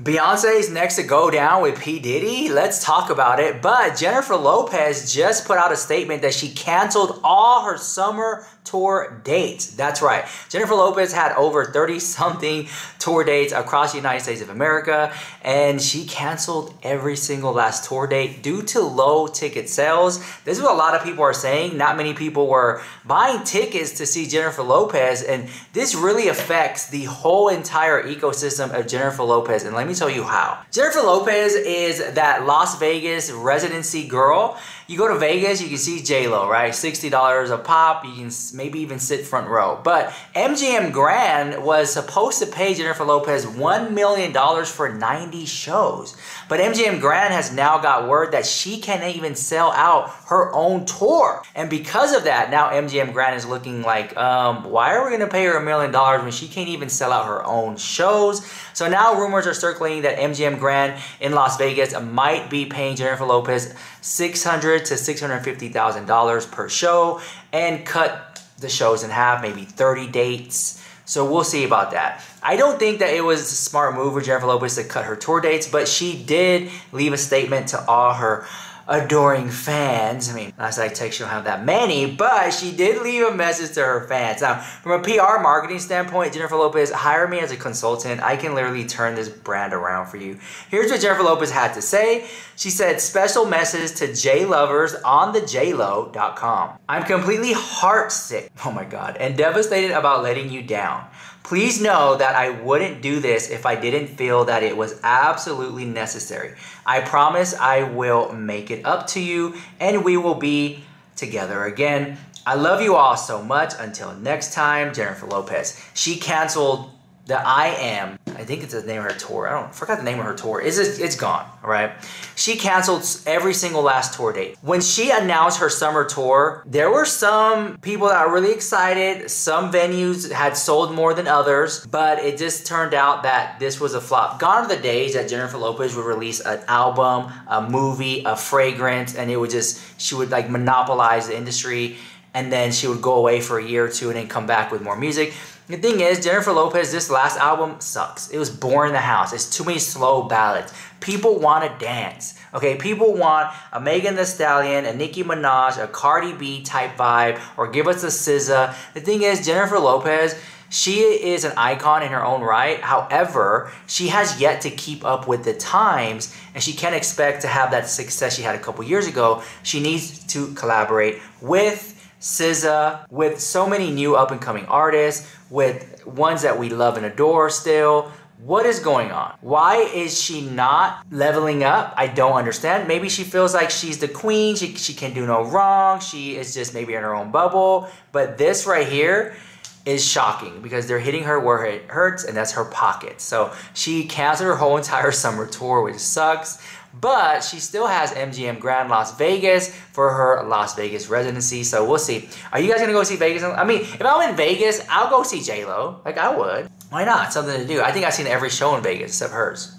Beyonce's next to go down with P. Diddy? Let's talk about it. But Jennifer Lopez just put out a statement that she canceled all her summer tour dates. That's right. Jennifer Lopez had over 30-something tour dates across the United States of America, and she canceled every single last tour date due to low ticket sales. This is what a lot of people are saying. Not many people were buying tickets to see Jennifer Lopez, and this really affects the whole entire ecosystem of Jennifer Lopez. And let me tell you how. Jennifer Lopez is that Las Vegas residency girl. You go to Vegas, you can see J-Lo, right? $60 a pop. You can maybe even sit front row. But MGM Grand was supposed to pay Jennifer Lopez $1 million for 90 shows. But MGM Grand has now got word that she can't even sell out her own tour. And because of that, now MGM Grand is looking like, why are we going to pay her $1 million when she can't even sell out her own shows? So now rumors are circulating that MGM Grand in Las Vegas might be paying Jennifer Lopez $600,000 to $650,000 per show and cut the shows in half, maybe 30 dates. So we'll see about that. I don't think that it was a smart move for Jennifer Lopez to cut her tour dates, but she did leave a statement to all her adoring fans. I mean, last I text, she don't have that many, but she did leave a message to her fans. Now, from a PR marketing standpoint, Jennifer Lopez, hire me as a consultant. I can literally turn this brand around for you. Here's what Jennifer Lopez had to say. She said, special message to J-lovers on the JLo.com. I'm completely heartsick, oh my God, and devastated about letting you down. Please know that I wouldn't do this if I didn't feel that it was absolutely necessary. I promise I will make it up to you and we will be together again. I love you all so much. Until next time, Jennifer Lopez. She canceled the I Am, I think it's the name of her tour. I forgot the name of her tour. It's gone, all right? She canceled every single last tour date. When she announced her summer tour, there were some people that were really excited. Some venues had sold more than others, but it just turned out that this was a flop. Gone are the days that Jennifer Lopez would release an album, a movie, a fragrance, and it would just, she would like monopolize the industry, and then she would go away for a year or two and then come back with more music. The thing is, Jennifer Lopez, this last album sucks. It was boring in the house. It's too many slow ballads. People want to dance, okay? People want a Megan Thee Stallion, a Nicki Minaj, a Cardi B type vibe, or give us a SZA. The thing is, Jennifer Lopez, she is an icon in her own right. However, she has yet to keep up with the times, and she can't expect to have that success she had a couple years ago. She needs to collaborate with SZA, with so many new up-and-coming artists, with ones that we love and adore still. What is going on? Why is she not leveling up? I don't understand. Maybe she feels like she's the queen. She can do no wrong. She is just maybe in her own bubble. But this right here is shocking because they're hitting her where it hurts, and that's her pocket. So she canceled her whole entire summer tour, which sucks. But she still has MGM Grand Las Vegas for her Las Vegas residency. So we'll see. Are you guys going to go see Vegas? I mean, if I'm in Vegas, I'll go see J-Lo. Like, I would. Why not? Something to do. I think I've seen every show in Vegas except hers.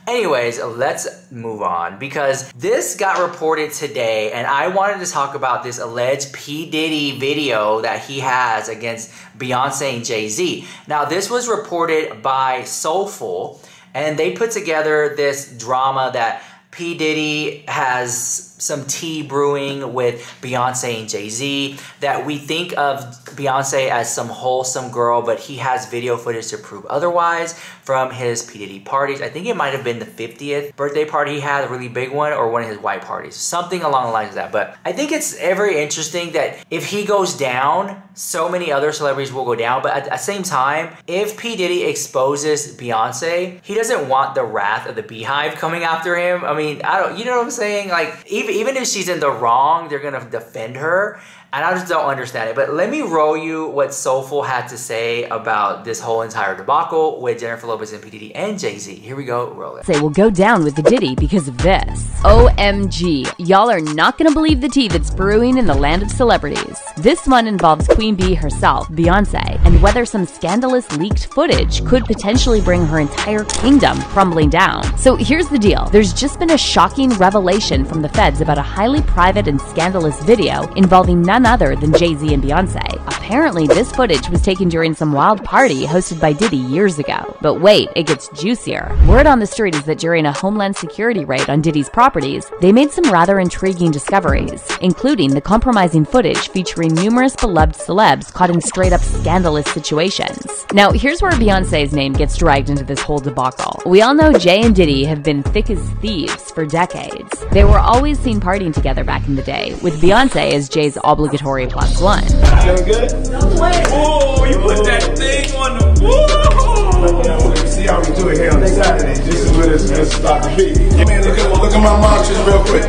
Anyways, let's move on because this got reported today, and I wanted to talk about this alleged P. Diddy video that he has against Beyonce and Jay-Z. Now, this was reported by Soulful, and they put together this drama that P. Diddy has some tea brewing with Beyonce and Jay-Z, that we think of Beyonce as some wholesome girl, but he has video footage to prove otherwise from his P. Diddy parties. I think it might have been the 50th birthday party he had, a really big one, or one of his white parties. Something along the lines of that. But I think it's very interesting that if he goes down, so many other celebrities will go down. But at the same time, if P. Diddy exposes Beyonce, he doesn't want the wrath of the Beehive coming after him. I mean, you know what I'm saying? Like, even if she's in the wrong, they're gonna defend her. And I just don't understand it. But let me roll you what Soulful had to say about this whole entire debacle with Jennifer Lopez and P. Diddy and Jay-Z. Here we go, roll it. Say will go down with the Diddy because of this. OMG, y'all are not gonna believe the tea that's brewing in the land of celebrities. This one involves Queen Bee herself, Beyonce, and whether some scandalous leaked footage could potentially bring her entire kingdom crumbling down. So here's the deal. There's just been a shocking revelation from the feds about a highly private and scandalous video involving none other than Jay-Z and Beyonce. Apparently, this footage was taken during some wild party hosted by Diddy years ago. But wait, it gets juicier. Word on the street is that during a Homeland Security raid on Diddy's properties, they made some rather intriguing discoveries, including the compromising footage featuring numerous beloved celebs caught in straight-up scandalous situations. Now, here's where Beyonce's name gets dragged into this whole debacle. We all know Jay and Diddy have been thick as thieves for decades. They were always seen partying together back in the day, with Beyonce as Jay's obligatory plus one. Feeling good? No way. Whoa, you put that thing on the whoa. See how we do it here on Saturday. This is where it's about to be. Man, look at my marches real quick.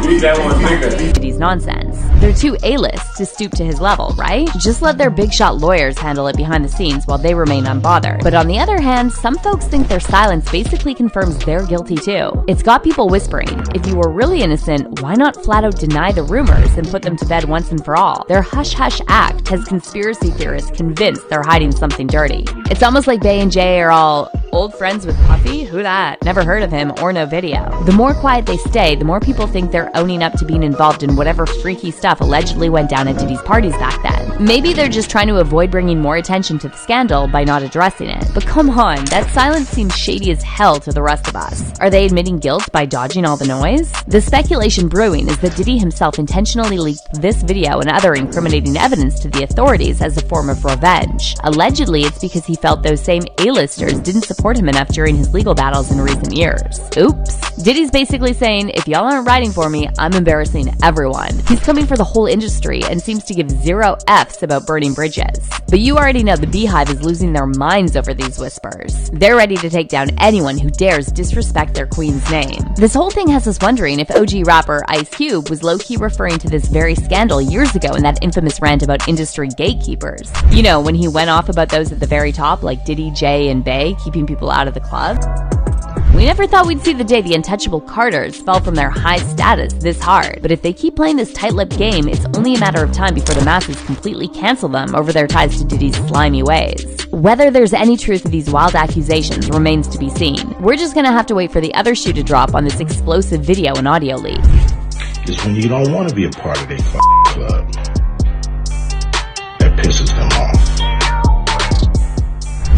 Leave that one nigga. Diddy's nonsense. They're too A-list to stoop to his level, right? Just let their big shot lawyers handle it behind the scenes while they remain unbothered. But on the other hand, some folks think their silence basically confirms they're guilty too. It's got people whispering, if you were really innocent, why not flat out deny the rumors and put them to bed once and for all? Their hush-hush act has conspiracy theorists convinced they're hiding something dirty. It's almost like Bey and Jay are all old friends with Puffy? Who that? Never heard of him or no video. The more quiet they stay, the more people think they're owning up to being involved in whatever freaky stuff allegedly went down at Diddy's parties back then. Maybe they're just trying to avoid bringing more attention to the scandal by not addressing it. But come on, that silence seems shady as hell to the rest of us. Are they admitting guilt by dodging all the noise? The speculation brewing is that Diddy himself intentionally leaked this video and other incriminating evidence to the authorities as a form of revenge. Allegedly, it's because he felt those same A-listers didn't support him enough during his legal battles in recent years. Oops. Diddy's basically saying, if y'all aren't writing for me, I'm embarrassing everyone. He's coming for the whole industry and seems to give zero Fs about burning bridges. But you already know the Beehive is losing their minds over these whispers. They're ready to take down anyone who dares disrespect their queen's name. This whole thing has us wondering if OG rapper Ice Cube was low-key referring to this very scandal years ago in that infamous rant about industry gatekeepers. You know, when he went off about those at the very top, like Diddy, Jay, and Bey, keeping people out of the club. We never thought we'd see the day the untouchable Carters fell from their high status this hard. But if they keep playing this tight-lipped game, it's only a matter of time before the masses completely cancel them over their ties to Diddy's slimy ways. Whether there's any truth to these wild accusations remains to be seen. We're just gonna have to wait for the other shoe to drop on this explosive video and audio leak. It's when you don't want to be a part of their club that pisses them off.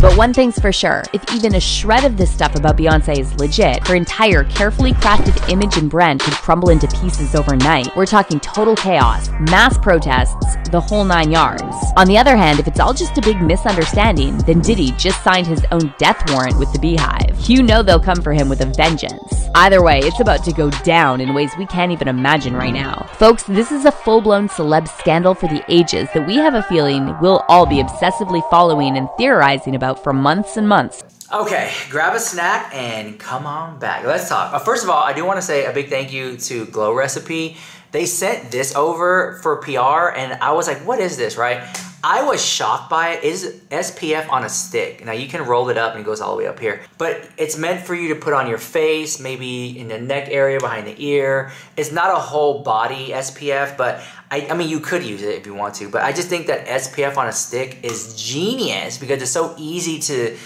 But one thing's for sure, if even a shred of this stuff about Beyonce is legit, her entire carefully crafted image and brand could crumble into pieces overnight. We're talking total chaos, mass protests, the whole 9 yards. On the other hand, if it's all just a big misunderstanding, then Diddy just signed his own death warrant with the Beehive. You know they'll come for him with a vengeance. Either way, it's about to go down in ways we can't even imagine right now. Folks, this is a full-blown celeb scandal for the ages that we have a feeling we'll all be obsessively following and theorizing about for months and months. Okay, grab a snack and come on back. Let's talk. First of all, I do want to say a big thank you to Glow Recipe. They sent this over for PR and I was like, what is this, right? I was shocked by it. It's SPF on a stick. Now you can roll it up and it goes all the way up here. But it's meant for you to put on your face, maybe in the neck area, behind the ear. It's not a whole body SPF, but I mean, you could use it if you want to. But I just think that SPF on a stick is genius because it's so easy to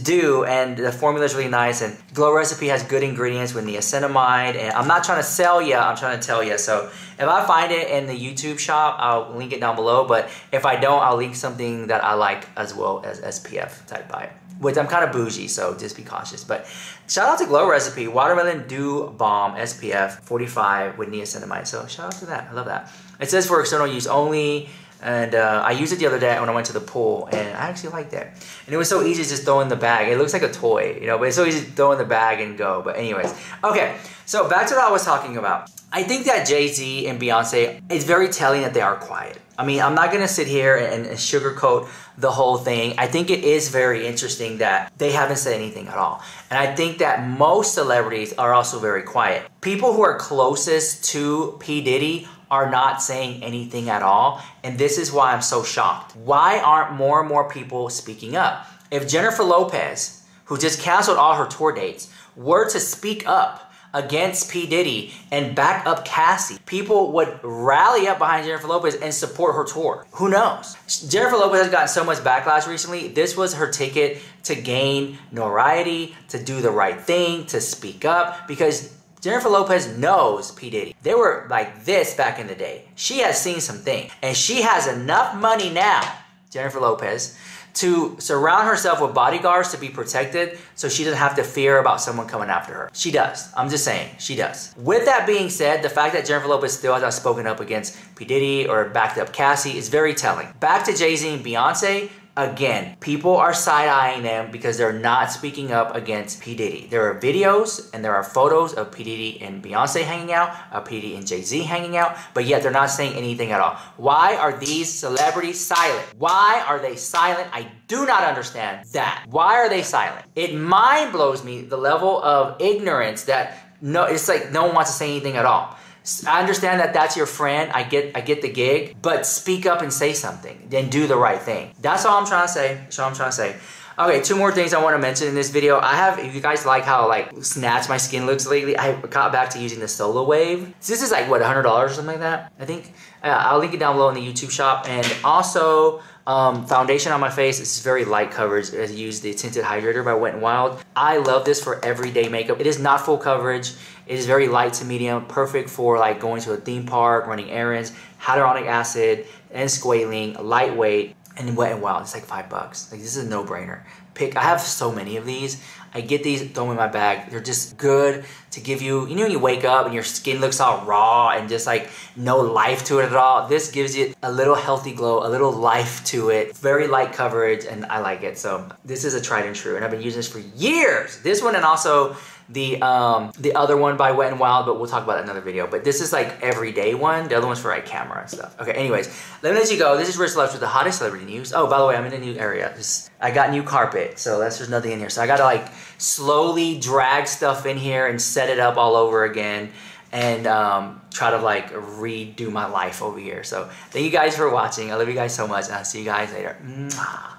do, and the formula is really nice, and Glow Recipe has good ingredients with niacinamide, and I'm not trying to sell you, I'm trying to tell you. So if I find it in the YouTube shop, I'll link it down below, but if I don't, I'll link something that I like as well as SPF type by it, which I'm kind of bougie, so just be cautious. But shout out to Glow Recipe, Watermelon Dew Balm SPF 45 with niacinamide, so shout out to that, I love that. It says for external use only, and I used it the other day when I went to the pool, and I actually liked it. And it was so easy to just throw in the bag. It looks like a toy, you know, but it's so easy to throw in the bag and go. But anyways, okay, so back to what I was talking about. I think that Jay-Z and Beyonce, it's very telling that they are quiet. I mean, I'm not gonna sit here and sugarcoat the whole thing. I think it is very interesting that they haven't said anything at all. And I think that most celebrities are also very quiet. People who are closest to P. Diddy are not saying anything at all, and this is why I'm so shocked. Why aren't more and more people speaking up? If Jennifer Lopez, who just canceled all her tour dates, were to speak up against P. Diddy and back up Cassie, people would rally up behind Jennifer Lopez and support her tour. Who knows? Jennifer Lopez has gotten so much backlash recently. This was her ticket to gain notoriety, to do the right thing, to speak up, because Jennifer Lopez knows P. Diddy. They were like this back in the day. She has seen some things. And she has enough money now, Jennifer Lopez, to surround herself with bodyguards to be protected so she doesn't have to fear about someone coming after her. She does. I'm just saying, she does. With that being said, the fact that Jennifer Lopez still has not spoken up against P. Diddy or backed up Cassie is very telling. Back to Jay-Z and Beyonce, again, people are side-eyeing them because they're not speaking up against P. Diddy. There are videos and there are photos of P. Diddy and Beyonce hanging out, of P. Diddy and Jay-Z hanging out, but yet they're not saying anything at all. Why are these celebrities silent? Why are they silent? I do not understand that. Why are they silent? It mind blows me the level of ignorance that it's like no one wants to say anything at all. I understand that that's your friend. I get the gig, but speak up and say something. Then do the right thing. That's all I'm trying to say. That's all I'm trying to say. Okay, 2 more things I want to mention in this video. If you guys like how snatched my skin looks lately, I got back to using the Solo Wave. So this is like what, $100 or something like that, I think. I'll link it down below in the YouTube shop. And also foundation on my face. This is very light coverage. I use the Tinted Hydrator by Wet n Wild. I love this for everyday makeup. It is not full coverage. It is very light to medium, perfect for like going to a theme park, running errands, hyaluronic acid, and squalene, lightweight, and Wet n Wild. It's like $5. Like this is a no-brainer. I have so many of these. I get these, throw them in my bag. They're just good to give you, you know when you wake up and your skin looks all raw and just like no life to it at all? This gives you a little healthy glow, a little life to it. Very light coverage and I like it. So this is a tried and true and I've been using this for years. This one and also the other one by Wet n Wild, but we'll talk about that in another video. But this is like everyday one. The other one's for like camera and stuff. Okay, anyways, let me let you go. This is Rich Lopez with the hottest celebrity news. Oh, by the way, I'm in a new area. I got new carpet, so there's nothing in here. So I gotta like slowly drag stuff in here and set it up all over again and try to like redo my life over here. So thank you guys for watching. I love you guys so much and I'll see you guys later. Mwah.